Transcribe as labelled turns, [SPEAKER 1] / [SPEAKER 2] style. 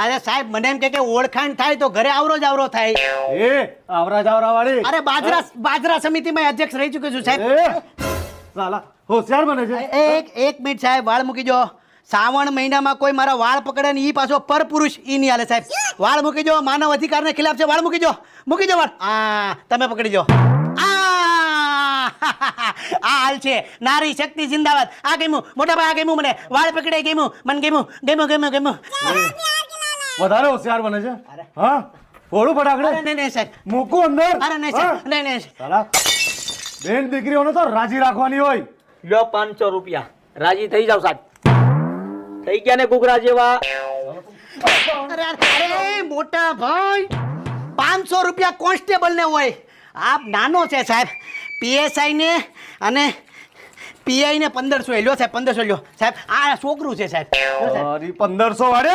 [SPEAKER 1] અરે સાહેબ મને એમ કે ઓળખાણ થાય તો ઘરે આવરો થાય.
[SPEAKER 2] એ આવરા જાવરા વાળી.
[SPEAKER 1] અરે બાજરા સમિતિમાં અધ્યક્ષ રહી ચૂક્યો છું સાહેબ.
[SPEAKER 2] સાલા હોશિયાર બને છે.
[SPEAKER 1] એક મિનિટ સાહેબ વાળ મૂકી જો. શ્રાવણ મહિનામાં કોઈ મારા વાળ પકડે ને ઈ પાછો પર પુરુષ ઈ નહીં હાલે સાહેબ. વાળ મૂકી જો, માનવ અધિકારને ખિલાફ છે. વાળ મૂકી જો વાળ. તમે પકડી જો. આ હાલ છે. નારી શક્તિ જિંદાબાદ. આ ગમ્યું મોટા ભાઈ, આ ગમ્યું મને. વાળ પકડે ગમ્યું મને. ગમ્યું.
[SPEAKER 2] વધારે હોશિયાર બને છે. હા ફોડું ફટાકડે.
[SPEAKER 1] નહીં સાહેબ,
[SPEAKER 2] મૂકું અંદર.
[SPEAKER 1] અરે નહીં સાહેબ, નહીં.
[SPEAKER 2] સાલા બેન દીકરીઓને તો રાજી રાખવાની હોય.
[SPEAKER 3] લો 500 રૂપિયા, રાજી થઈ જાવ સાહેબ. થઈ ગયા ને ઘૂઘરા જેવા.
[SPEAKER 1] અરે મોટા ભાઈ, 500 રૂપિયા કોન્સ્ટેબલ ને હોય. આ નાનો છે સાહેબ. પીએસઆઈ ને અને પીઆઈ ને 1500 લ્યો સાહેબ. 1500 લ્યો સાહેબ. આ છોકરું છે સાહેબ.
[SPEAKER 2] 1500 વાળે